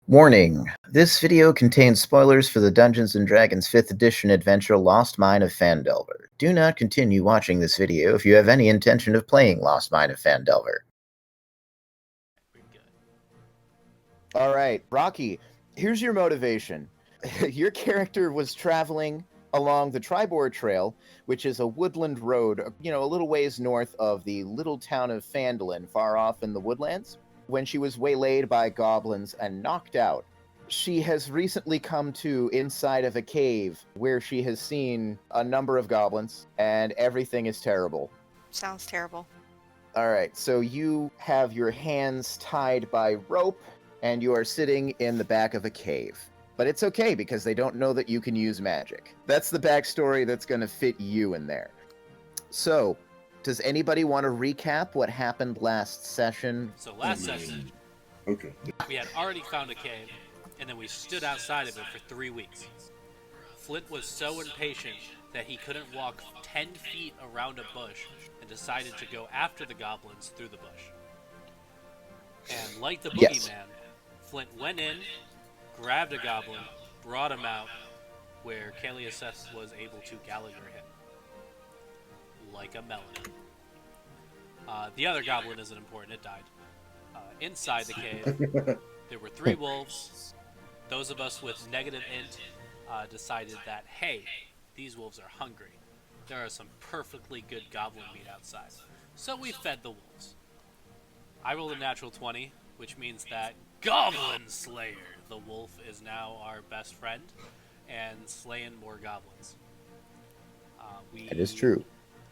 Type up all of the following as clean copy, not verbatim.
Warning: this video contains spoilers for the Dungeons & Dragons 5th edition adventure Lost Mine of Phandelver. Do not continue watching this video if you have any intention of playing Lost Mine of Phandelver. Alright, Rocky, here's your motivation. Your character was traveling along the Tribord Trail, which is a woodland road, a little ways north of the little town of Phandelver, far off in the woodlands, when she was waylaid by goblins and knocked out. She has recently come to inside of a cave where she has seen a number of goblins, and everything is terrible. Sounds terrible. Alright, so you have your hands tied by rope, and you are sitting in the back of a cave. But it's okay, because they don't know that you can use magic. That's the backstory that's going to fit you in there. So, does anybody want to recap what happened last session? So last session, Okay. we had already found a cave, and then we stood outside of it for 3 weeks. Flint was so impatient that he couldn't walk 10 feet around a bush and decided to go after the goblins through the bush. And like the boogeyman, Flint went in, grabbed a goblin, brought him out, where Caluseth was able to Gallagher him. Like a melon. The other goblin isn't important, it died. Inside the cave, there were 3 wolves. Those of us with negative int decided that, hey, these wolves are hungry. There are some perfectly good goblin meat outside. So we fed the wolves. I rolled a natural 20, which means that Goblin Slayer, the wolf, is now our best friend and slaying more goblins. That is true.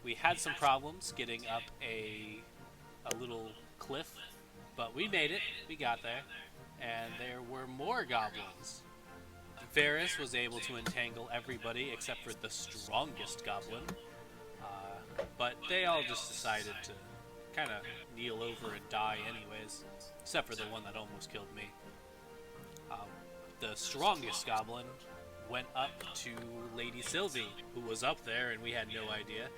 We had some problems getting up a little cliff, but we made it. We got there, and there were more goblins. Varis was able to entangle everybody except for the strongest goblin, but they all just decided to kind of kneel over and die anyways, except for the one that almost killed me. The strongest goblin went up to Lady Sylvie, who was up there and we had no idea,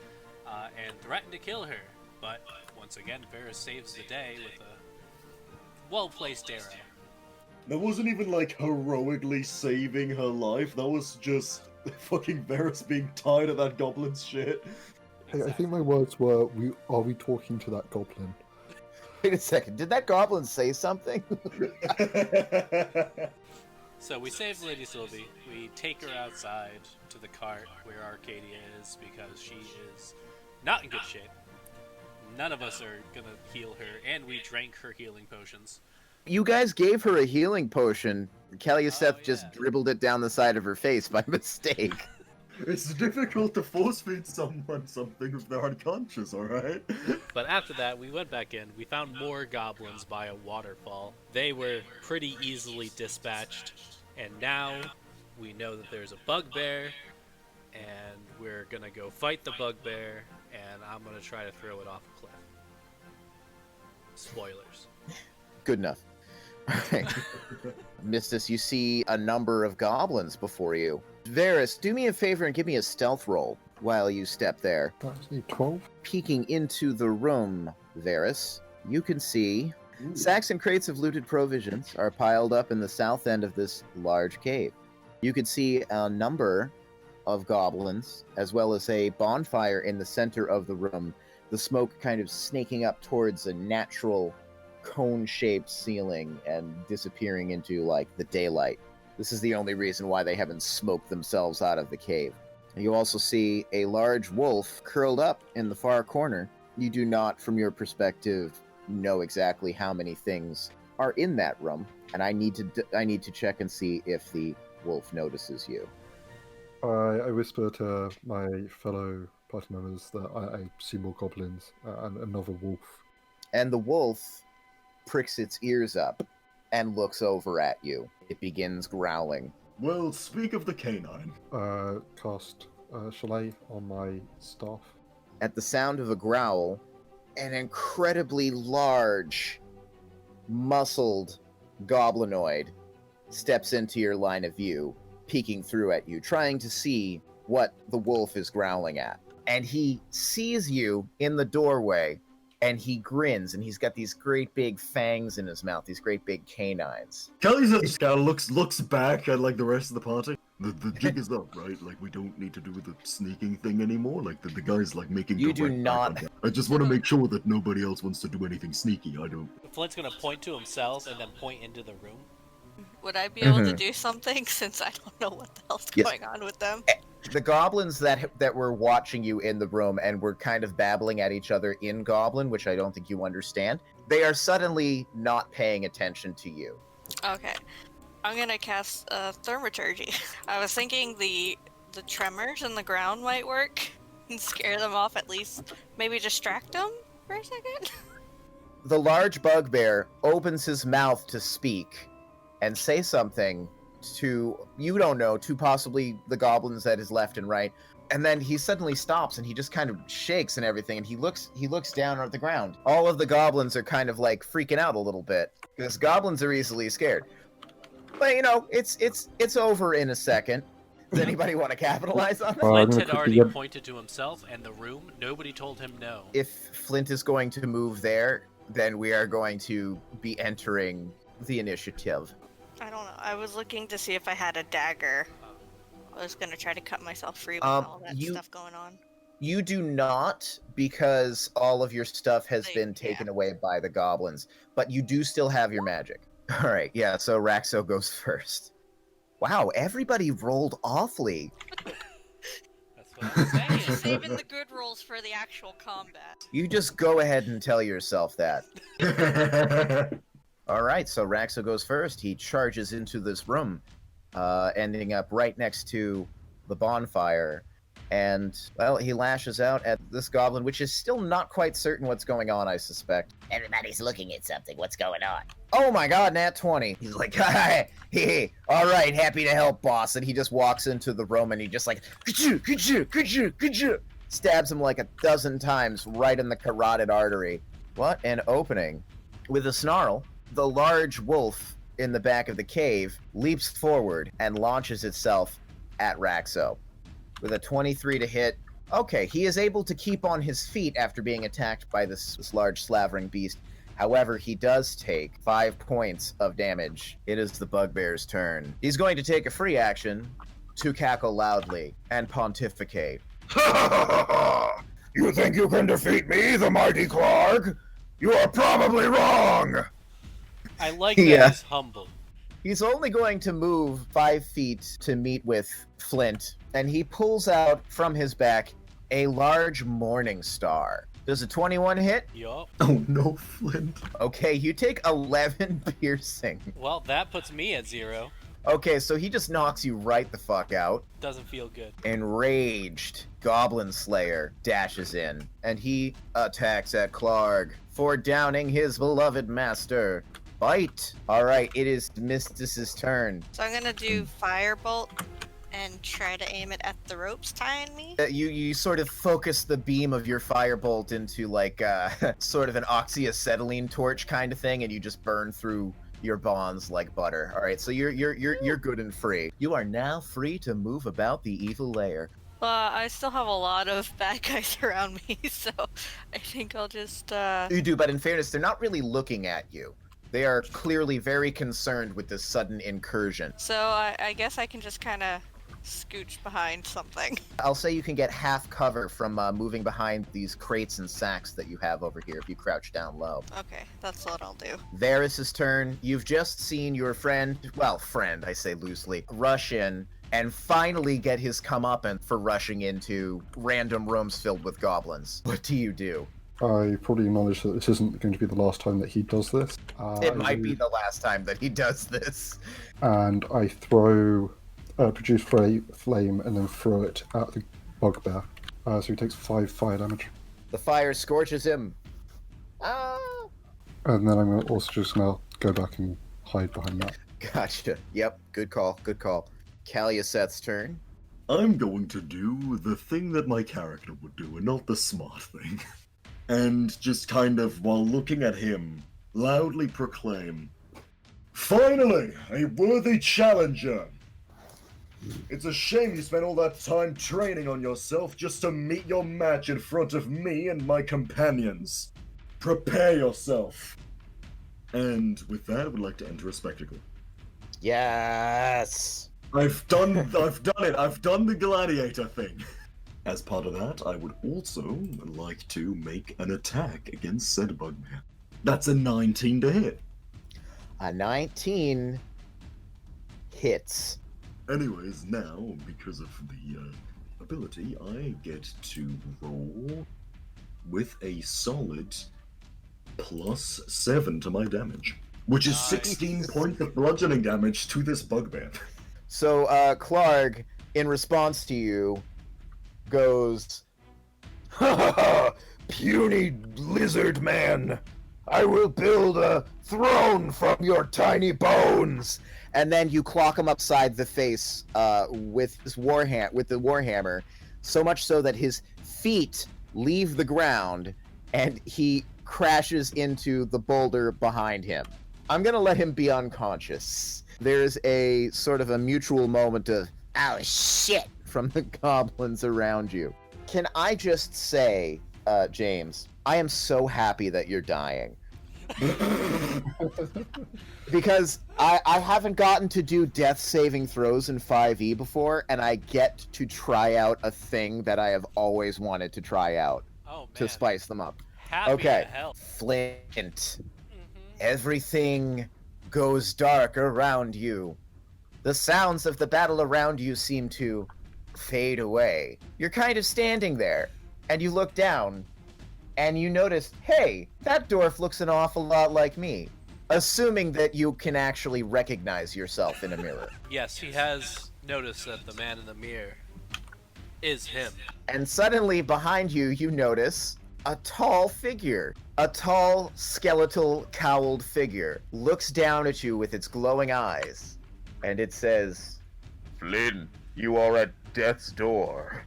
and threatened to kill her. But once again, Varis saves the day with a well-placed arrow. That wasn't even like heroically saving her life. That was just fucking Varis being tired of that goblin's shit. Hey, I think my words were, are we talking to that goblin? Wait a second, did that goblin say something? So we save Lady Sylvie. We take her outside to the cart where Arcadia is because she is not in good shape. None of us are gonna heal her, and we drank her healing potions. You guys gave her a healing potion. Caluseth just dribbled it down the side of her face by mistake. It's difficult to force feed someone something if they're unconscious, alright? But after that, we went back in. We found more goblins by a waterfall. They were pretty easily dispatched. And now we know that there's a bugbear, and we're gonna go fight the bugbear, and I'm gonna try to throw it off a cliff. Spoilers. Good enough. Alright. Mistis, you see a number of goblins before you. Varis, do me a favor and give me a stealth roll while you step there. That's a 12. Peeking into the room, Varis, you can see sacks and crates of looted provisions are piled up in the south end of this large cave. You can see a number of goblins, as well as a bonfire in the center of the room, the smoke kind of snaking up towards a natural cone-shaped ceiling and disappearing into, like, the daylight. This is the only reason why they haven't smoked themselves out of the cave. You also see a large wolf curled up in the far corner. You do not, from your perspective, know exactly how many things are in that room, and I need to check and see if the wolf notices you. I whisper to my fellow party members that I see more goblins and another wolf. And the wolf pricks its ears up and looks over at you. It begins growling. Well, speak of the canine. Cast Chalet on my staff. At the sound of a growl, an incredibly large, muscled goblinoid steps into your line of view, peeking through at you, trying to see what the wolf is growling at. And he sees you in the doorway and he grins, and he's got these great big fangs in his mouth, these great big canines. Caluseth just kind of looks back at like the rest of the party. The jig is up, right? Like we don't need to do the sneaking thing anymore. Like the guy's like making. You do direct eye not- contact. I just want to make sure that nobody else wants to do anything sneaky. I don't. Flint's gonna point to himself and then point into the room. Would I be able to do something since I don't know what the hell's Yes. going on with them? The goblins that were watching you in the room and were kind of babbling at each other in Goblin, which I don't think you understand, they are suddenly not paying attention to you. Okay. I'm gonna cast Thaumaturgy. I was thinking the tremors in the ground might work and scare them off at least. Maybe distract them for a second? The large bugbear opens his mouth to speak and say something to, you don't know, to possibly the goblins that is left and right. And then he suddenly stops and he just kind of shakes and everything, and he looks down at the ground. All of the goblins are kind of like freaking out a little bit because goblins are easily scared. But you know, it's over in a second. Does anybody want to capitalize on that? Flint had already pointed to himself and the room. Nobody told him no. If Flint is going to move there, then we are going to be entering the initiative. I don't know. I was looking to see if I had a dagger. I was gonna try to cut myself free with all that stuff going on. You do not, because all of your stuff has been taken away by the goblins, but you do still have your magic. All right, yeah, so Raxo goes first. Wow, everybody rolled awfully. That's what I'm saying. Saving the good rolls for the actual combat. You just go ahead and tell yourself that. All right, so Raxo goes first. He charges into this room, ending up right next to the bonfire. And, well, he lashes out at this goblin, which is still not quite certain what's going on, I suspect. Everybody's looking at something. What's going on? Oh my god, nat 20. He's like, hey, all right, happy to help, boss. And he just walks into the room and he just like, ka-choo, stabs him like a dozen times right in the carotid artery. What an opening. With a snarl, the large wolf in the back of the cave leaps forward and launches itself at Raxo. With a 23 to hit, okay, he is able to keep on his feet after being attacked by this large slavering beast. However, he does take 5 points of damage. It is the bugbear's turn. He's going to take a free action to cackle loudly and pontificate. You think you can defeat me, the mighty Clark? You are probably wrong! I like that he's humble. He's only going to move 5 feet to meet with Flint, and he pulls out from his back a large morning star. Does a 21 hit? Yup. Oh no, Flint. Okay, you take 11 piercing. Well, that puts me at 0. Okay, so he just knocks you right the fuck out. Doesn't feel good. Enraged, Goblin Slayer dashes in, and he attacks at Clark for downing his beloved master. Bite! Alright, it is Mistis' turn. So I'm gonna do Firebolt and try to aim it at the ropes tying me. You sort of focus the beam of your firebolt into like sort of an oxyacetylene torch kind of thing, and you just burn through your bonds like butter. All right, so you're good and free. You are now free to move about the evil lair. I still have a lot of bad guys around me, so I think I'll just. You do, but in fairness, they're not really looking at you. They are clearly very concerned with this sudden incursion. So I guess I can just kind of scooch behind something. I'll say you can get half cover from moving behind these crates and sacks that you have over here if you crouch down low. Okay, that's what I'll do. Varis' turn. You've just seen your friend, I say loosely, rush in and finally get his comeuppance for rushing into random rooms filled with goblins. What do you do? I probably acknowledge that this isn't going to be the last time that he does this. It might be the last time that he does this. And I produce flame and then throw it at the bugbear. So he takes 5 fire damage. The fire scorches him. Ah! And then I'm also just going to go back and hide behind that. Gotcha. Yep, good call. Caluseth's turn. I'm going to do the thing that my character would do, and not the smart thing. And just kind of, while looking at him, loudly proclaim, "Finally, a worthy challenger! It's a shame you spent all that time training on yourself just to meet your match in front of me and my companions. Prepare yourself. And with that, I would like to enter a spectacle. Yes. I've done it. I've done the gladiator thing. As part of that, I would also like to make an attack against said bugbear. That's a 19 to hit. A 19 hits. Anyways, now, because of the ability, I get to roll with a solid +7 to my damage, which is 16 points of bludgeoning damage to this bugbear. So, Clark, in response to you, goes, "Ha ha ha! Puny lizard man! I will build a throne from your tiny bones!" And then you clock him upside the face with the warhammer, so much so that his feet leave the ground and he crashes into the boulder behind him. I'm gonna let him be unconscious. There's a sort of a mutual moment of "oh shit" from the goblins around you. Can I just say, James, I am so happy that you're dying. Because I haven't gotten to do death saving throws in 5e before, and I get to try out a thing that I have always wanted to try out to spice them up. Happy Okay, to help. Flint. Everything goes dark around you. The sounds of the battle around you seem to fade away. You're kind of standing there, and you look down, and you notice, hey, that dwarf looks an awful lot like me. Assuming that you can actually recognize yourself in a mirror. Yes, he has noticed that the man in the mirror is him. And suddenly, behind you, you notice a tall figure. A tall, skeletal, cowled figure looks down at you with its glowing eyes, and it says, "Flynn, you are at death's door.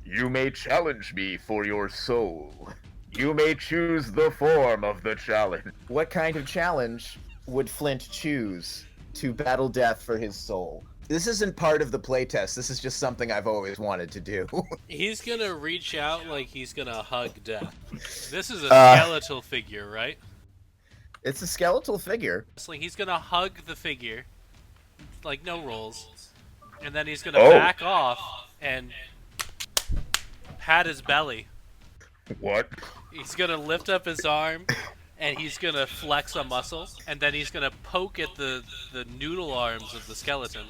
You may challenge me for your soul. You may choose the form of the challenge." What kind of challenge would Flint choose to battle death for his soul? This isn't part of the playtest. This is just something I've always wanted to do. He's gonna reach out like he's gonna hug death. This is a skeletal figure, right? It's a skeletal figure. So he's gonna hug the figure, like no rolls, and then he's gonna back off and pat his belly. What? He's gonna lift up his arm, and he's gonna flex a muscle, and then he's gonna poke at the noodle arms of the skeleton.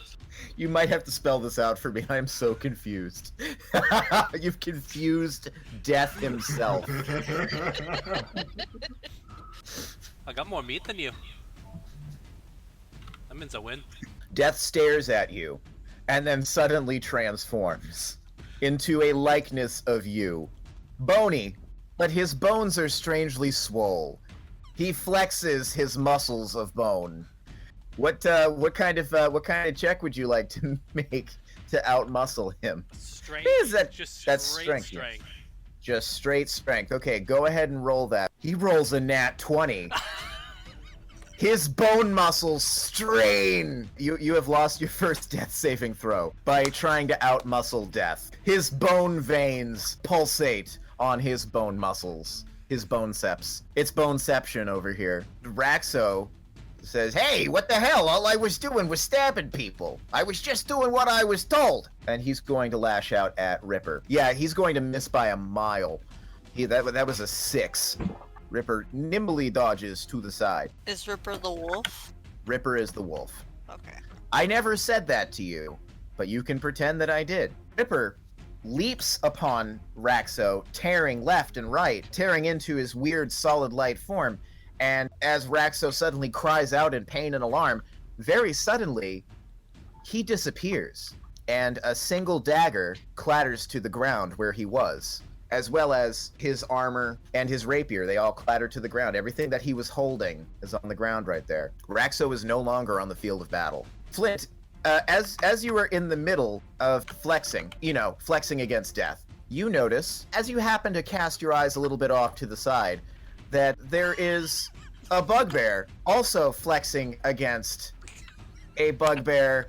You might have to spell this out for me. I'm so confused. You've confused Death himself. I got more meat than you. That means I win. Death stares at you, and then suddenly transforms into a likeness of you. Bony, but his bones are strangely swole. He flexes his muscles of bone. What kind of check would you like to make to outmuscle him? Strength. That's strength. Just straight strength. Okay, go ahead and roll that. He rolls a nat 20. His bone muscles strain. You have lost your first death saving throw by trying to outmuscle death. His bone veins pulsate on his bone muscles. His bonecepts. It's boneception over here. Raxo says, "Hey, what the hell? All I was doing was stabbing people. I was just doing what I was told." And he's going to lash out at Ripper. Yeah, he's going to miss by a mile. That was a 6. Ripper nimbly dodges to the side. Is Ripper the wolf? Ripper is the wolf. Okay. I never said that to you, but you can pretend that I did. Ripper leaps upon Raxo, tearing left and right, tearing into his weird solid light form. And as Raxo suddenly cries out in pain and alarm, very suddenly, he disappears. And a single dagger clatters to the ground where he was, as well as his armor and his rapier. They all clatter to the ground. Everything that he was holding is on the ground right there. Raxo is no longer on the field of battle. Flint, as you are in the middle of flexing against death, you notice, as you happen to cast your eyes a little bit off to the side, that there is a bugbear also flexing against a bugbear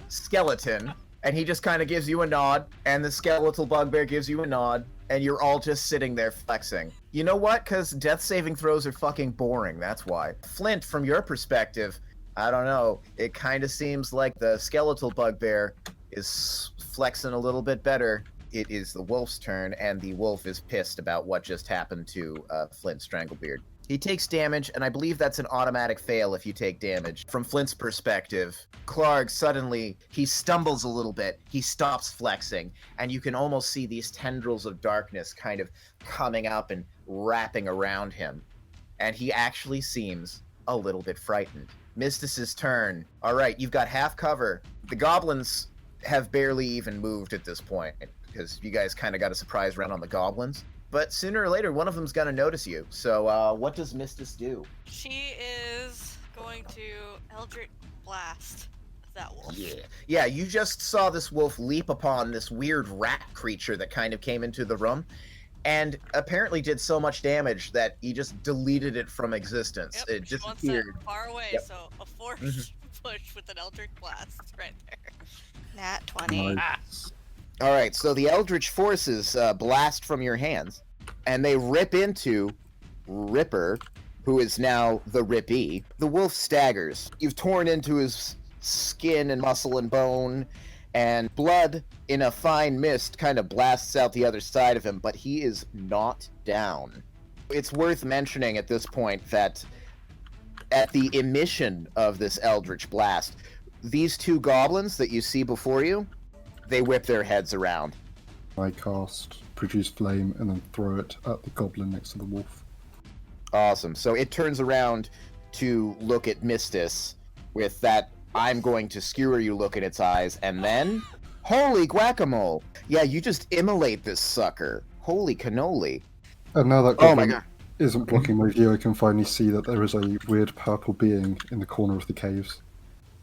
skeleton, and he just kind of gives you a nod, and the skeletal bugbear gives you a nod, and you're all just sitting there flexing. You know what? Because death saving throws are fucking boring, that's why. Flint, from your perspective, I don't know, it kind of seems like the skeletal bugbear is flexing a little bit better. It is the wolf's turn, and the wolf is pissed about what just happened to Flint Stranglebeard. He takes damage, and I believe that's an automatic fail if you take damage. From Flint's perspective, Clark suddenly, he stumbles a little bit, he stops flexing, and you can almost see these tendrils of darkness kind of coming up and wrapping around him. And he actually seems a little bit frightened. Mistis's turn. All right, you've got half cover. The goblins have barely even moved at this point, because you guys kind of got a surprise round on the goblins. But sooner or later, one of them's going to notice you. So what does Mistis do? She is going to Eldritch Blast that wolf. Yeah, you just saw this wolf leap upon this weird rat creature that kind of came into the room, and apparently did so much damage that he just deleted it from existence. Yep, It she wants disappeared. that far away, Yep. so a force push with an Eldritch Blast right there. Nat 20. Nice. All right, so the Eldritch forces blast from your hands, and they rip into Ripper, who is now the Rippee. The wolf staggers. You've torn into his skin and muscle and bone, and blood in a fine mist kind of blasts out the other side of him, but he is not down. It's worth mentioning at this point that at the emission of this Eldritch Blast, these two goblins that you see before you, they whip their heads around. I cast Produce Flame and then throw it at the goblin next to the wolf. Awesome. So it turns around to look at Mistis with that I'm going to skewer you look in its eyes, and then, holy guacamole! Yeah, you just immolate this sucker. Holy cannoli. And now that Oh my goblin god. isn't blocking my view, I can finally see that there is a weird purple being in the corner of the caves.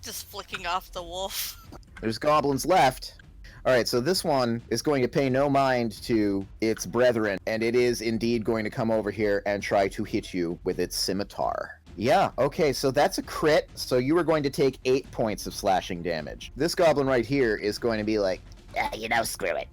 Just flicking off the wolf. There's goblins left. Alright, so this one is going to pay no mind to its brethren, and it is indeed going to come over here and try to hit you with its scimitar. Yeah, okay, so that's a crit, so you are going to take 8 points of slashing damage. This goblin right here is going to be like, Screw it.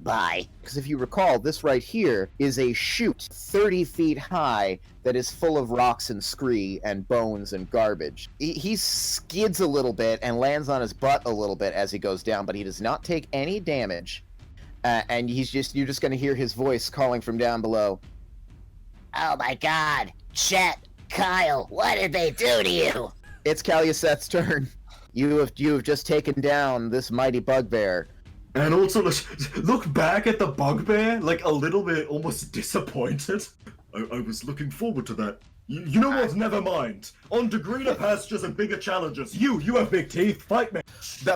Bye. because if you recall, this right here is a chute 30 feet high that is full of rocks and scree and bones and garbage. He skids a little bit and lands on his butt a little bit as he goes down, but he does not take any damage. And you're just going to hear his voice calling from down below. Oh my god. Chet, Kyle, what did they do to you? It's Caluseth's turn. You have just taken down this mighty bugbear. And also, look back at the bugbear, like a little bit almost disappointed. I was looking forward to that. You know what? Never mind. On to greener pastures and bigger challenges. You have big teeth. Fight me.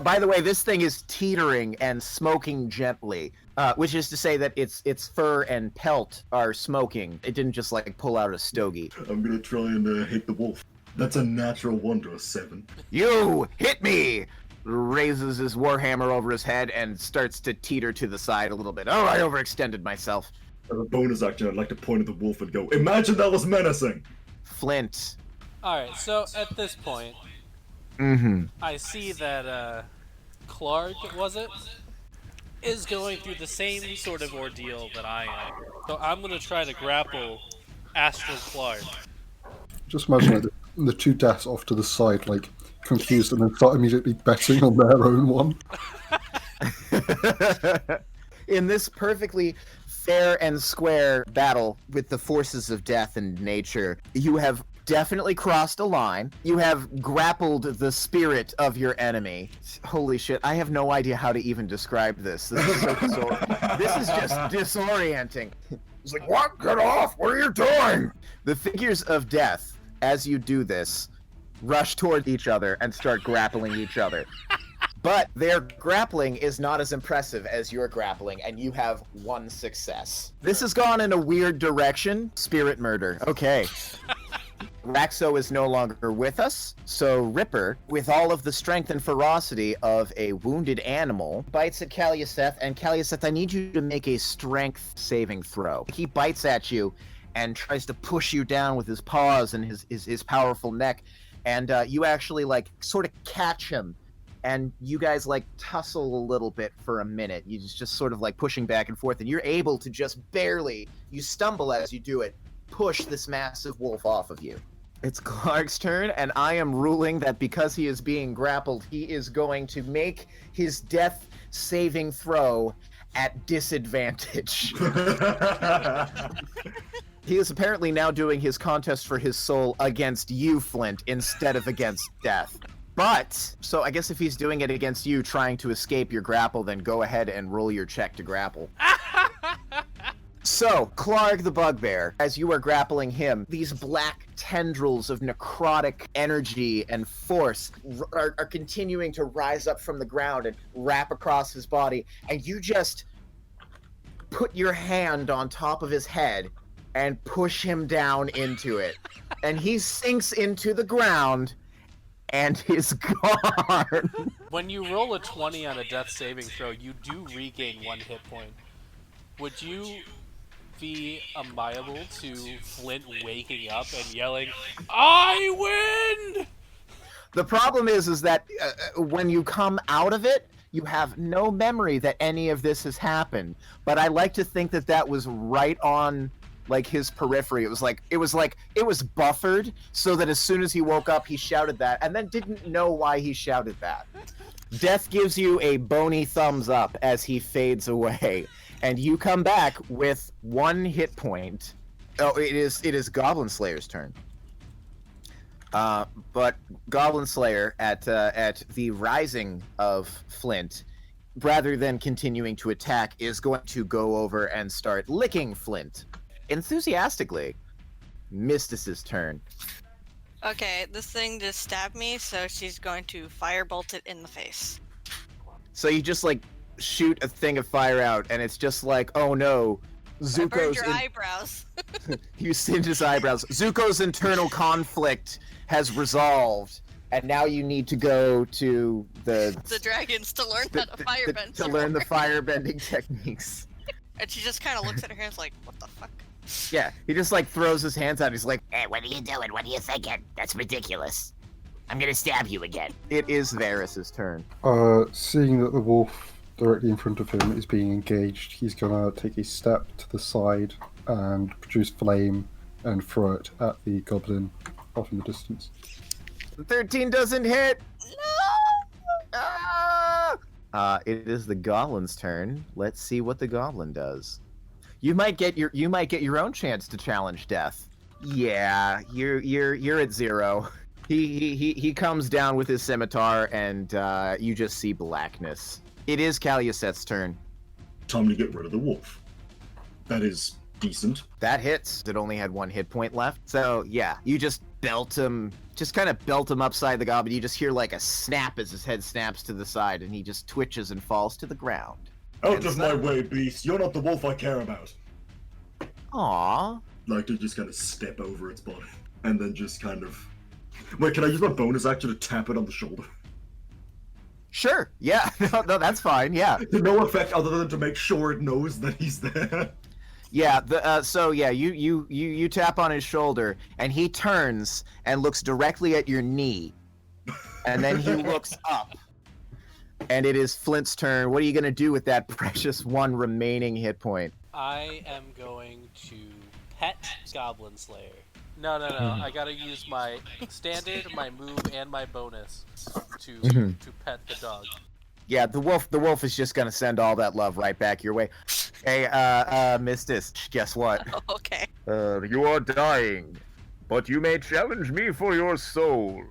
By the way, this thing is teetering and smoking gently, which is to say that its fur and pelt are smoking. It didn't just like pull out a stogie. I'm gonna try and hit the wolf. That's a natural 1 to a 7. You hit me! Raises his warhammer over his head and starts to teeter to the side a little bit. Oh, I overextended myself. As a bonus action, I'd like to point at the wolf and go, imagine that was menacing! Flint. Alright, so at this point, Mm-hmm. I see that Clark, was it? Is going through the same sort of ordeal that I am. So I'm going to try to grapple Astral Clark. Just imagine like, the two deaths off to the side, like, confused, and then start immediately betting on their own one. In this perfectly fair and square battle with the forces of death and nature, you have definitely crossed a line. You have grappled the spirit of your enemy. Holy shit, I have no idea how to even describe this. This is so this is just disorienting. It's like, what? Get off! What are you doing? The figures of death, as you do this, rush toward each other and start grappling each other. But their grappling is not as impressive as your grappling, and you have 1 success. This has gone in a weird direction. Spirit murder. Okay. Raxo is no longer with us, so Ripper, with all of the strength and ferocity of a wounded animal, bites at Caluseth, and Caluseth, I need you to make a strength saving throw. He bites at you and tries to push you down with his paws and his powerful neck, and you actually, like, sort of catch him and you guys like tussle a little bit for a minute. You just sort of like pushing back and forth, and you're able to just barely, you stumble as you do it, push this massive wolf off of you. It's Clark's turn, and I am ruling that because he is being grappled, he is going to make his death saving throw at disadvantage. He is apparently now doing his contest for his soul against you, Flint, instead of against death. But, so I guess if he's doing it against you, trying to escape your grapple, then go ahead and roll your check to grapple. So, Clark the Bugbear, as you are grappling him, these black tendrils of necrotic energy and force are continuing to rise up from the ground and wrap across his body, and you just put your hand on top of his head and push him down into it. And he sinks into the ground and is gone. When you roll a 20 on a death saving throw, you do regain 1 hit point. Would you be amiable to Flint waking up and yelling, "I win"? The problem is that when you come out of it, you have no memory that any of this has happened. But I like to think that that was right on, like, his periphery. It was buffered so that as soon as he woke up, he shouted that, and then didn't know why he shouted that. Death gives you a bony thumbs up as he fades away, and you come back with 1 hit point. Oh, it is Goblin Slayer's turn. But Goblin Slayer, at the rising of Flint, rather than continuing to attack, is going to go over and start licking Flint enthusiastically. Mistis's turn. Okay, this thing just stabbed me, so she's going to firebolt it in the face. So you just like shoot a thing of fire out, and it's just like, oh no, I burned your eyebrows. You singed his eyebrows. Zuko's internal conflict has resolved, and now you need to go to the dragons to learn how to firebend. To learn the firebending techniques. And she just kind of looks at her hands like, what the fuck? Yeah, he just like throws his hands out. He's like, Hey, what are you doing? What are you thinking? That's ridiculous. I'm gonna stab you again. it is Varis's turn. Seeing that the wolf directly in front of him is being engaged, he's gonna take a step to the side and produce flame and throw it at the goblin off in the distance. 13 doesn't hit. No! It is the goblin's turn. Let's see what the goblin does. You might get your own chance to challenge death. Yeah, you're at 0. He comes down with his scimitar, and you just see blackness. It is Caluseth's turn. Time to get rid of the wolf. That is decent. That hits. It only had 1 hit point left. So yeah, you just belt him, just kind of belt him upside the goblin. You just hear like a snap as his head snaps to the side, and he just twitches and falls to the ground. Out of my way, beast. You're not the wolf I care about. Aww. Like to just kind of step over its body, and then just kind of... Wait, can I use my bonus action to tap it on the shoulder? Sure. Yeah. No, that's fine. Yeah. To no effect other than to make sure it knows that he's there. Yeah. So yeah, you tap on his shoulder, and he turns and looks directly at your knee, and then he looks up. And it is Flint's turn. What are you gonna do with that precious 1 remaining hit point? I am going to pet Goblin Slayer. No. I gotta use my standard, my move, and my bonus to pet the dog. Yeah, the wolf is just gonna send all that love right back your way. Hey, Mistis, guess what? Oh, okay. You are dying, but you may challenge me for your soul.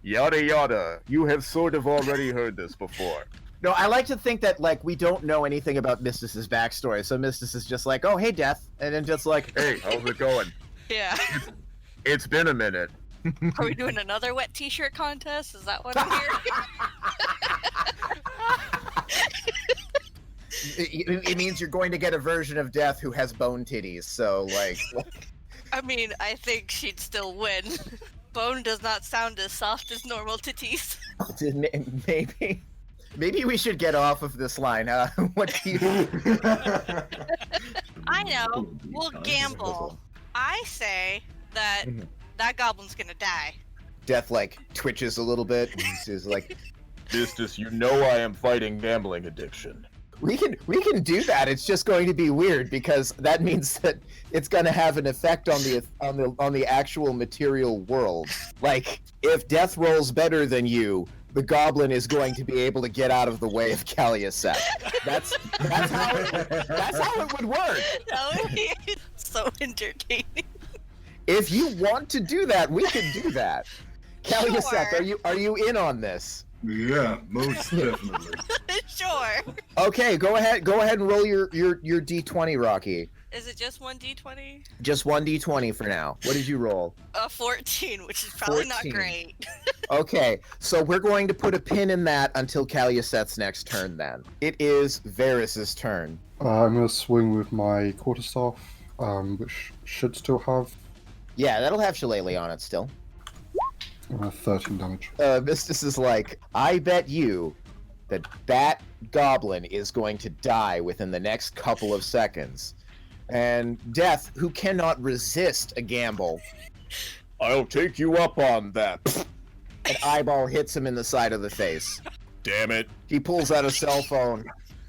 Yada yada. You have sort of already heard this before. No, I like to think that, like, we don't know anything about Mistis's backstory, so Mistis is just like, oh, hey, Death, and then just like, hey, how's it going? Yeah. It's been a minute. Are we doing another wet t-shirt contest? Is that what I'm hearing? It means you're going to get a version of Death who has bone titties, so, like... I mean, I think she'd still win. Bone does not sound as soft as normal titties. Maybe we should get off of this line, huh? What do you... I know. We'll gamble. I say that that goblin's gonna die. Death, like, twitches a little bit, and he's like, Mistis, you know I am fighting gambling addiction. We can do that. It's just going to be weird because that means that it's going to have an effect on the actual material world. Like if death rolls better than you, the goblin is going to be able to get out of the way of Caluseth. That's how it would work. That would be so entertaining. If you want to do that, we can do that. Caluseth, Sure. are you in on this? Yeah, most definitely. Sure. Okay, go ahead and roll your d20, Rocky. Is it just 1d20? Just 1d20 for now. What did you roll? 14, which is probably 14. not great. Okay, so we're going to put a pin in that until Caluseth's next turn then. It is Varis's turn. I'm going to swing with my quarterstaff, which should still have Yeah, that'll have Shillelagh on it still. 13 damage. Mistis is like, I bet you that goblin is going to die within the next couple of seconds. And Death, who cannot resist a gamble, I'll take you up on that. An eyeball hits him in the side of the face. Damn it. He pulls out a cell phone,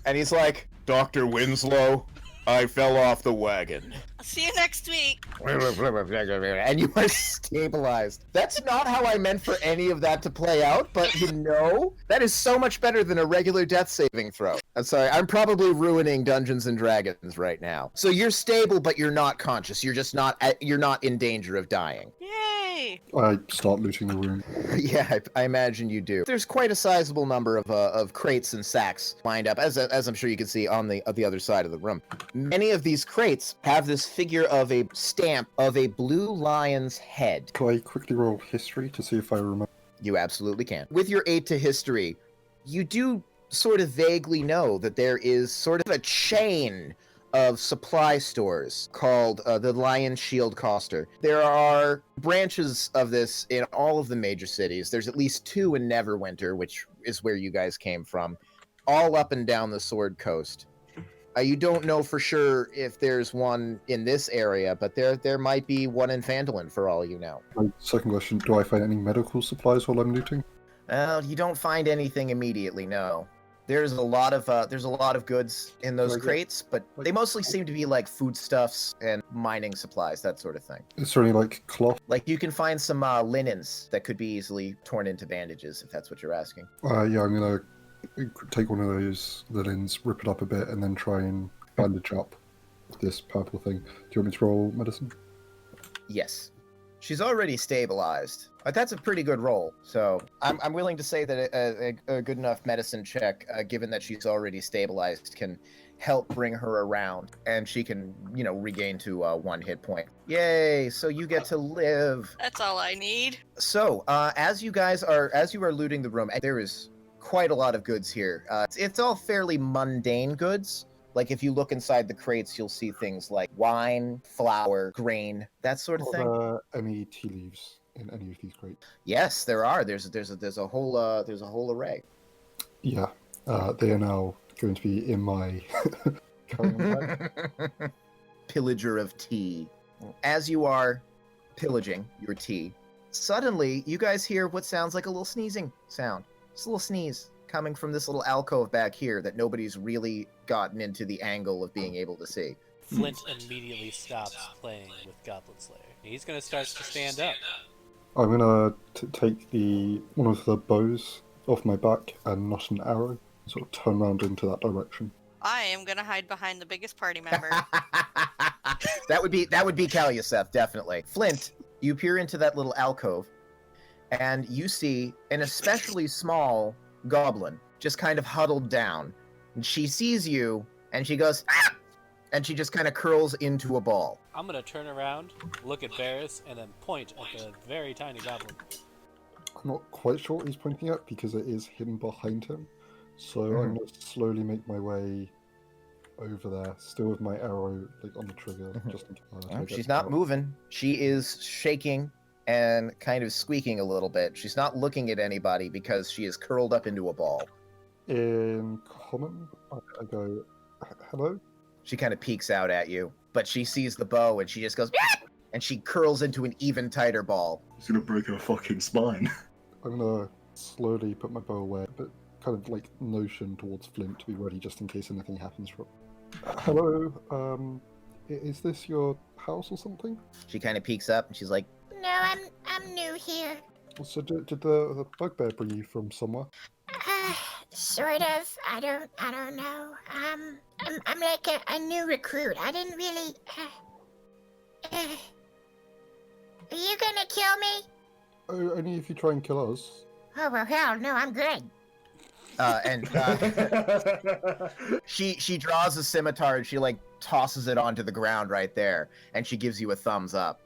and he's like, Dr. Winslow, I fell off the wagon. I'll see you next week. And you are stabilized. That's not how I meant for any of that to play out, but that is so much better than a regular death saving throw. I'm sorry, I'm probably ruining Dungeons and Dragons right now. So you're stable, but you're not conscious. You're just you're not in danger of dying. Yay! I start looting the room. Yeah, I imagine you do. There's quite a sizable number of crates and sacks lined up, as I'm sure you can see on the other side of the room. Many of these crates have this figure of a stamp of a blue lion's head. Can I quickly roll history to see if I remember? You absolutely can. With your 8 to history, you do sort of vaguely know that there is sort of a chain of supply stores called the Lion Shield Coster. There are branches of this in all of the major cities. There's at least 2 in Neverwinter, which is where you guys came from, all up and down the Sword Coast. You don't know for sure if there's one in this area, but there might be one in Phandelver for all you know. My second question, do I find any medical supplies while I'm looting? You don't find anything immediately, no. There's a lot of goods in those Very good. crates, but they mostly seem to be like foodstuffs and mining supplies, that sort of thing. Is there any, like, cloth? Like you can find some linens that could be easily torn into bandages, if that's what you're asking. Yeah, I'm gonna take one of those linens, rip it up a bit, and then try and bandage up this purple thing. Do you want me to roll medicine? Yes. She's already stabilized. That's a pretty good roll. So I'm willing to say that a good enough medicine check, given that she's already stabilized, can help bring her around, and she can, regain to 1 hit point. Yay! So you get to live. That's all I need. So as you are looting the room, there is quite a lot of goods here. It's all fairly mundane goods. Like if you look inside the crates, you'll see things like wine, flour, grain, that sort of thing. Are there any tea leaves in any of these crates? Yes, there are. There's a whole array. Yeah, they are now going to be in my carry-on bag. Pillager of tea. As you are pillaging your tea, suddenly you guys hear what sounds like a little sneezing sound. It's a little sneeze coming from this little alcove back here that nobody's really gotten into the angle of being able to see. Flint immediately stops playing with Goblin Slayer. He's gonna start to stand up. I'm gonna take one of the bows off my back and not an arrow, sort of turn around into that direction. I am gonna hide behind the biggest party member. That would be Caluseth, definitely. Flint, you peer into that little alcove, and you see an especially small goblin just kind of huddled down. And she sees you, and she goes, ah! And she just kind of curls into a ball. I'm gonna turn around, look at Varis, and then point at the very tiny goblin. I'm not quite sure what he's pointing at because it is hidden behind him. So I'm going to slowly make my way over there, still with my arrow on the trigger. Just in case, She's not moving. She is shaking and kind of squeaking a little bit. She's not looking at anybody because she is curled up into a ball. In common, I go, hello? She kind of peeks out at you, but she sees the bow and she just goes, "Meow!" And she curls into an even tighter ball. He's gonna break her fucking spine. I'm going to slowly put my bow away, but kind of like notion towards Flint to be ready just in case anything happens. Hello, is this your house or something? She kind of peeks up and she's like, No, I'm new here. So did the bugbear bring you from somewhere? Sort of. I don't know. I'm like a new recruit. I didn't really. Are you gonna kill me? Oh, only if you try and kill us. Oh well, hell no, I'm good. She draws a scimitar and she like tosses it onto the ground right there, and she gives you a thumbs up.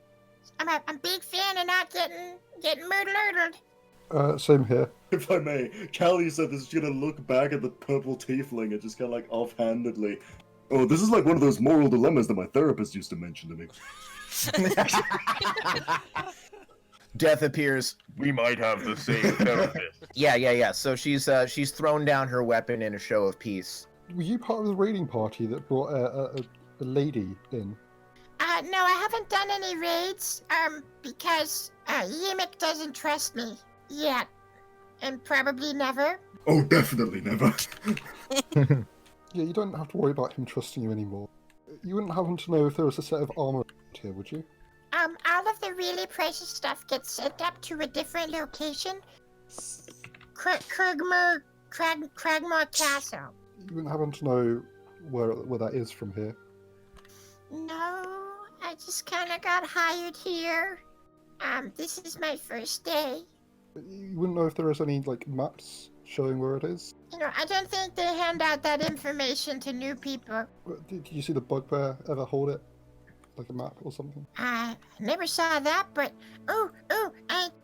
I'm a big fan of not getting murdered. Same here. If I may, Caluseth is gonna look back at the purple tiefling and just kind of like offhandedly, oh, this is like one of those moral dilemmas that my therapist used to mention to me. Death appears. We might have the same therapist. Yeah. So she's thrown down her weapon in a show of peace. Were you part of the raiding party that brought a lady in? No, I haven't done any raids. Because Yimik doesn't trust me yet, and probably never. Oh, definitely never. Yeah, you don't have to worry about him trusting you anymore. You wouldn't happen to know if there was a set of armor here, would you? All of the really precious stuff gets sent up to a different location. Kragmore Castle. You wouldn't happen to know where that is from here? No, I just kind of got hired here. This is my first day. You wouldn't know if there is any, like, maps showing where it is? You know, I don't think they hand out that information to new people. Did you see the bugbear ever hold it? Like a map or something? I never saw that, but...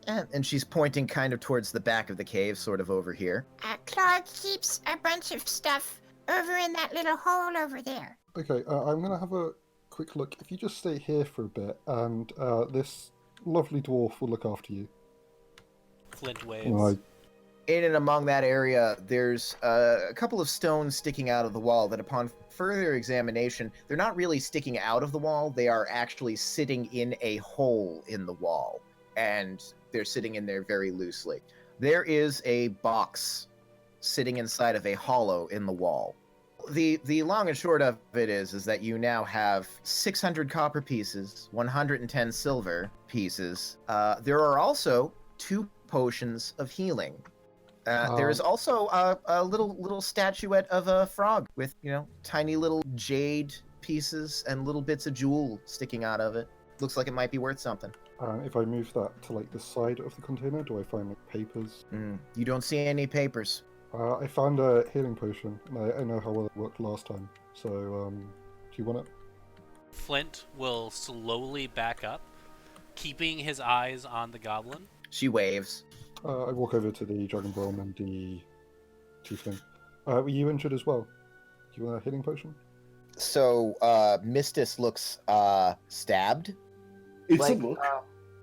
And she's pointing kind of towards the back of the cave, sort of over here. Clark keeps a bunch of stuff over in that little hole over there. Okay, I'm going to have a quick look. If you just stay here for a bit, and this lovely dwarf will look after you. Flint waves. Right. In and among that area, there's a couple of stones sticking out of the wall that upon further examination, they're not really sticking out of the wall, they are actually sitting in a hole in the wall. And they're sitting in there very loosely. There is a box sitting inside of a hollow in the wall. The long and short of it is that you now have 600 copper pieces, 110 silver pieces. There are also 2 potions of healing. There is also a little statuette of a frog with, tiny little jade pieces and little bits of jewel sticking out of it. Looks like it might be worth something. If I move that to like the side of the container, do I find like papers? You don't see any papers. I found a healing potion, and I know how well it worked last time. So, do you want it? Flint will slowly back up, keeping his eyes on the goblin. She waves. I walk over to the Dragonborn and the Tiefling. Were you injured as well? Do you want a healing potion? So, Mistis looks stabbed. It's a look.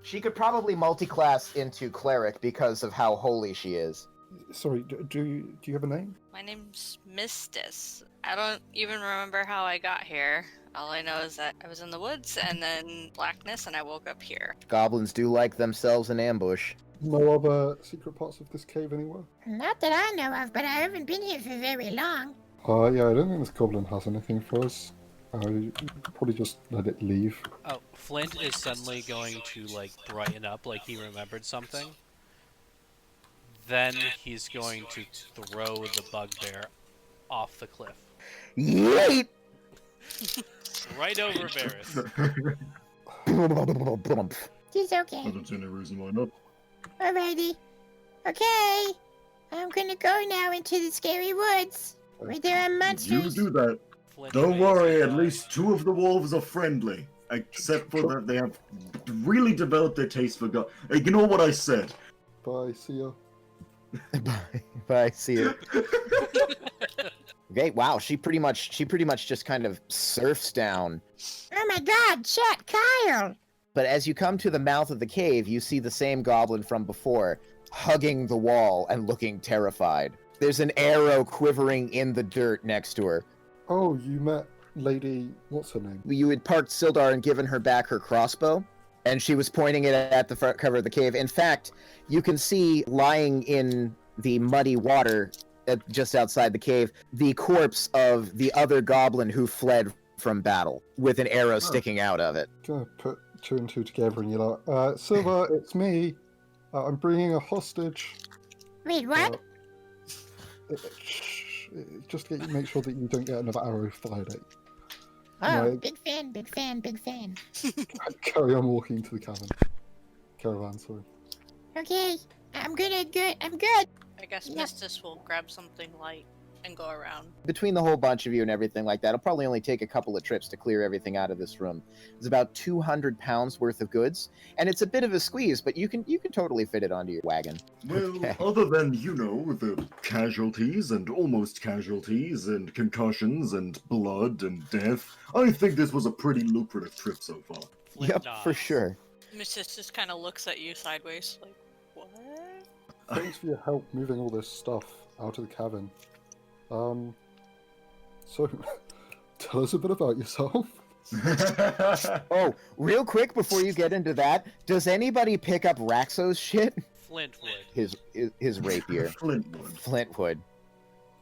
She could probably multi-class into cleric because of how holy she is. Sorry, do you have a name? My name's Mistis. I don't even remember how I got here. All I know is that I was in the woods and then blackness and I woke up here. Goblins do like themselves an ambush. No other secret parts of this cave anywhere? Not that I know of, but I haven't been here for very long. Yeah, I don't think this goblin has anything for us. Probably just let it leave. Oh, Flint is suddenly going to, brighten up like he remembered something. Then he's going to throw the bugbear off the cliff. Yeet! Right over Varis. He's okay. I don't see any reason why not. Alrighty. Okay. I'm gonna go now into the scary woods, where there are You monsters. do that. Flint Don't waves worry, his at eyes. least 2 of the wolves are friendly. Except for that they have really developed their taste for God. Hey, you know what I said? Bye, see ya. Bye, see you. Okay, wow, she pretty much just kind of surfs down. Oh my god, Chet, Kyle! But as you come to the mouth of the cave, you see the same goblin from before, hugging the wall and looking terrified. There's an arrow quivering in the dirt next to her. Oh, you met Lady... what's her name? You had parked Sildar and given her back her crossbow, And she was pointing it at the front cover of the cave. In fact, you can see lying in the muddy water just outside the cave the corpse of the other goblin who fled from battle with an arrow sticking out of it. Gonna put 2 and 2 together and you're like, Silver, it's me. I'm bringing a hostage. Wait, what? Just to make sure that you don't get another arrow fired at you. Oh, No. big fan, big fan, big fan. Carry on walking to the caravan, sorry. Okay, I'm good. I'm good. I guess Yeah. Mistis will grab something light and go around. Between the whole bunch of you and everything like that, it'll probably only take a couple of trips to clear everything out of this room. It's about 200 pounds worth of goods, and it's a bit of a squeeze, but you can totally fit it onto your wagon. Well, Okay. other than, the casualties and almost casualties and concussions and blood and death, I think this was a pretty lucrative trip so far. Flint Yep, for nods. sure. Mistis just kind of looks at you sideways, like, what? Thanks for your help moving all this stuff out of the cabin. So, tell us a bit about yourself. Oh, real quick before you get into that, does anybody pick up Raxo's shit? Flint would. His rapier. Flintwood. Flint would.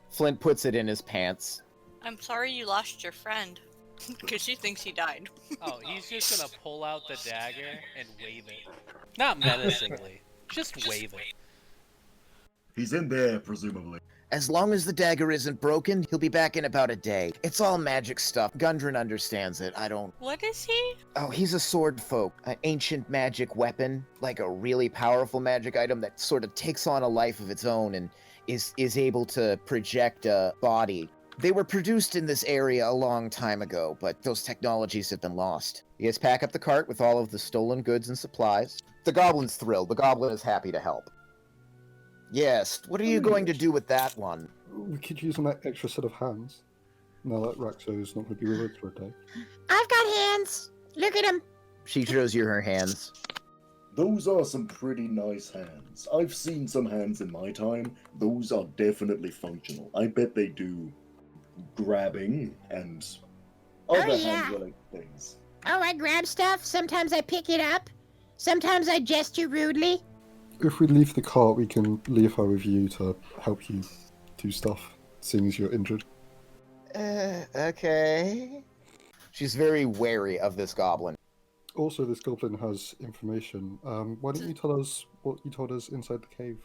Flint puts it in his pants. I'm sorry you lost your friend. Because she thinks he died. Oh, he's just gonna pull out the dagger and wave it. Not menacingly, just wave it. He's in there, presumably. As long as the dagger isn't broken, he'll be back in about a day. It's all magic stuff. Gundren understands it. I don't. What is he? Oh, he's a sword folk. An ancient magic weapon. Like a really powerful magic item that sort of takes on a life of its own and is able to project a body. They were produced in this area a long time ago, but those technologies have been lost. You guys pack up the cart with all of the stolen goods and supplies. The goblin's thrilled. The goblin is happy to help. Yes, what are you going to do with that one? We could use an extra set of hands. Now that Raxo's not going to be with us for a day. I've got hands. Look at them. She shows you her hands. Those are some pretty nice hands. I've seen some hands in my time. Those are definitely functional. I bet they do grabbing and other yeah. hand-related things. Oh, I grab stuff. Sometimes I pick it up. Sometimes I gesture rudely. If we leave the cart, we can leave her with you to help you do stuff, seeing as you're injured. Okay. She's very wary of this goblin. Also, this goblin has information. Why don't you tell us what you told us inside the cave?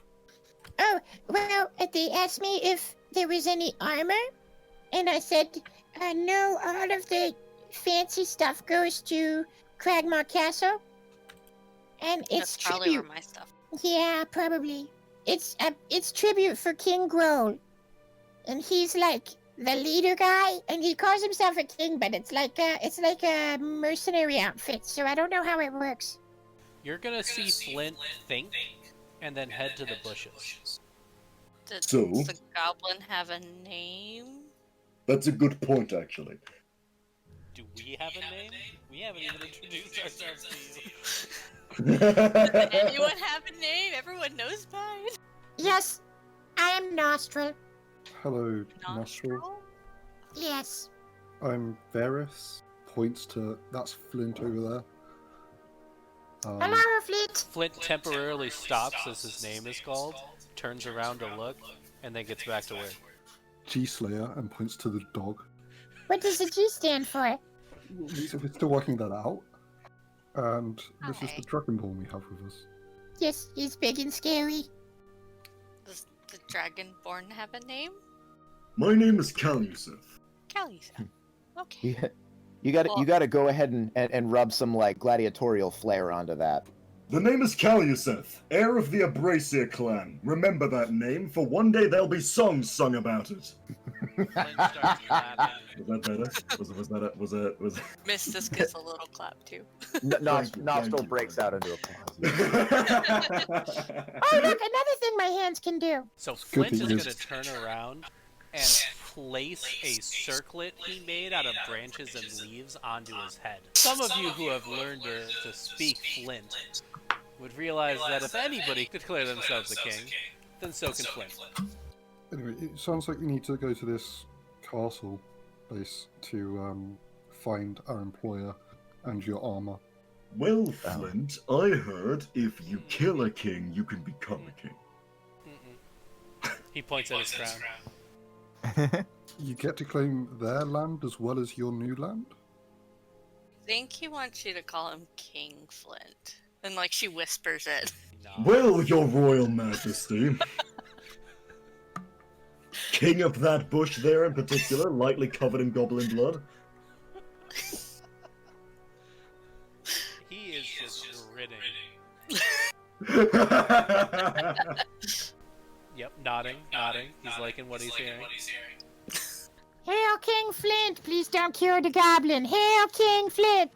Oh, well, they asked me if there was any armor. And I said, no, all of the fancy stuff goes to Cragmore Castle. And it's That's probably tribute. where my stuff. Yeah, probably. It's tribute for King Grohl. And he's like the leader guy, and he calls himself a king, but it's like a mercenary outfit, so I don't know how it works. You're gonna see Flint think, and then head to the bushes. Does So? the goblin have a name? That's a good point, actually. Do we have a name? We haven't even introduced ourselves to you. Does anyone have a name? Everyone knows mine. Yes, I am Nostril. Hello, Nostril. Yes. I'm Varis. Points to... that's Flint over there. Hello, Flint. Flint temporarily stops as his name is called, turns around to look, and then gets back to work. G-Slayer, and points to the dog. What does the G stand for? We're still working that out. And this is the Hi. Dragonborn we have with us. Yes, he's big and scary. Does the Dragonborn have a name? My name is Caluseth. Caluseth. Okay. You gotta go ahead and rub some like gladiatorial flair onto that. The name is Caluseth, heir of the Abrasier clan. Remember that name, for one day there'll be songs sung about it. Flint starts clapping. Was that better? Was that? Mistis gets a little clap too. Nostril breaks out into applause. Oh, look, another thing my hands can do. So Good Flint is thing going is- to turn around and place a circlet he made out of branches and leaves onto his head. Some of you who have learned to speak Flint would realize that if anybody could declare themselves a king, then so can Flint. Anyway, it sounds like you need to go to this castle place to find our employer and your armor. Well, Flint, I heard if you kill a king, you can become a king. He points at his crown. You get to claim their land as well as your new land? I think he wants you to call him King Flint. And like she whispers it. No. Well, your royal majesty. King of that bush there in particular, lightly covered in goblin blood. He is just grinning. Yep, nodding. He's liking what he's hearing. Hail King Flint! Please don't cure the goblin. Hail King Flint!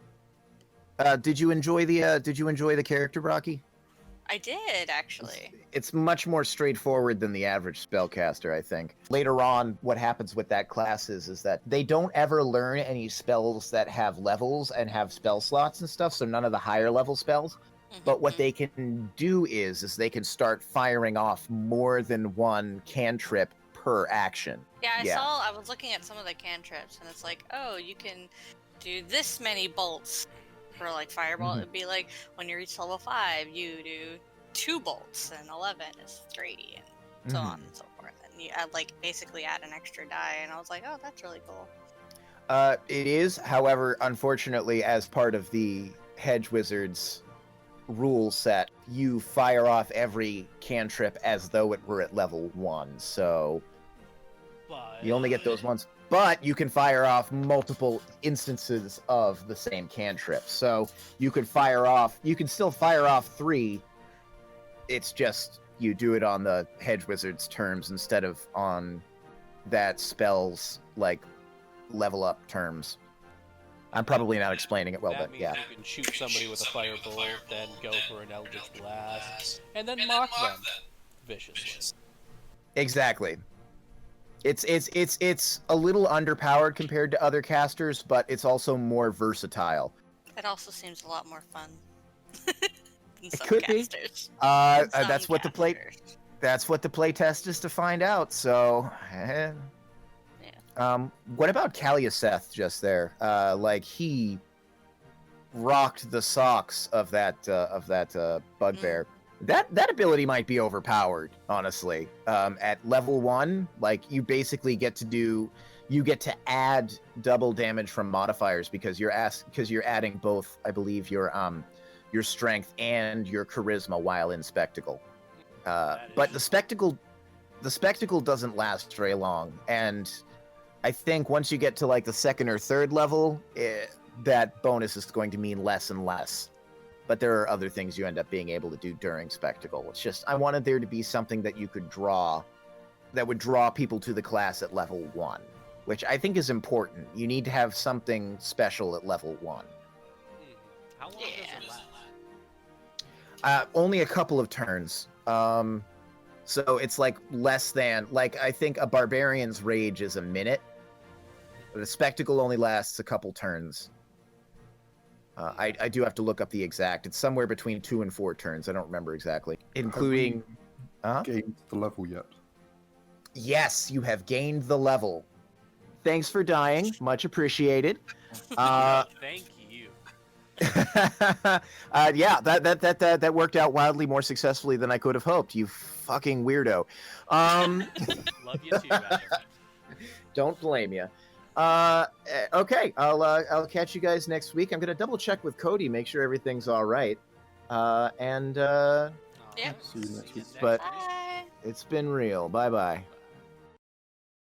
Did you enjoy the character, Brocky? I did, actually. It's much more straightforward than the average spellcaster, I think. Later on, what happens with that class is that they don't ever learn any spells that have levels and have spell slots and stuff, so none of the higher level spells. But what they can do is they can start firing off more than one cantrip per action. Yeah, I was looking at some of the cantrips, and it's like, oh, you can do this many bolts. For like fireball, it'd be like when you reach level 5, you do 2 bolts, and 11 is 3, and so on and so forth. And you add basically add an extra die, and I was like, oh, that's really cool. It is, however, unfortunately, as part of the Hedge Wizards rule set, you fire off every cantrip as though it were at level 1, so you only get those once. But you can fire off multiple instances of the same cantrip. So you can still fire off 3. It's just you do it on the Hedge Wizard's terms instead of on that spell's level up terms. I'm probably not explaining it well, that but means yeah. You can shoot somebody with a firebolt, then go for an Eldritch Blast, and then mock them viciously. Exactly. It's a little underpowered compared to other casters, but it's also more versatile. It also seems a lot more fun. Than some could be. casters. That's what the play test is to find out. So, what about Caluseth just there? He rocked the socks of that bugbear. That ability might be overpowered, honestly. At level 1, you basically get to add double damage from modifiers because you're adding both, I believe, your strength and your charisma while in spectacle. But the spectacle doesn't last very long, and I think once you get to the 2nd or 3rd level, that bonus is going to mean less and less. But there are other things you end up being able to do during Spectacle. It's just, I wanted there to be something that you could draw, that would draw people to the class at level 1, which I think is important. You need to have something special at level 1. How long does it last? Only a couple of turns. So it's less than, I think a Barbarian's Rage is a minute. The Spectacle only lasts a couple turns. I do have to look up the exact. It's somewhere between 2 and 4 turns. I don't remember exactly. Including... Gained the level yet? Yes, you have gained the level. Thanks for dying. Much appreciated. Thank you. Yeah, that worked out wildly more successfully than I could have hoped. You fucking weirdo. Love you too, Adam. Don't blame you. Okay, I'll catch you guys next week. I'm gonna double check with Cody, make sure everything's all right. Yeah. See you next week. But Bye. it's been real. Bye bye.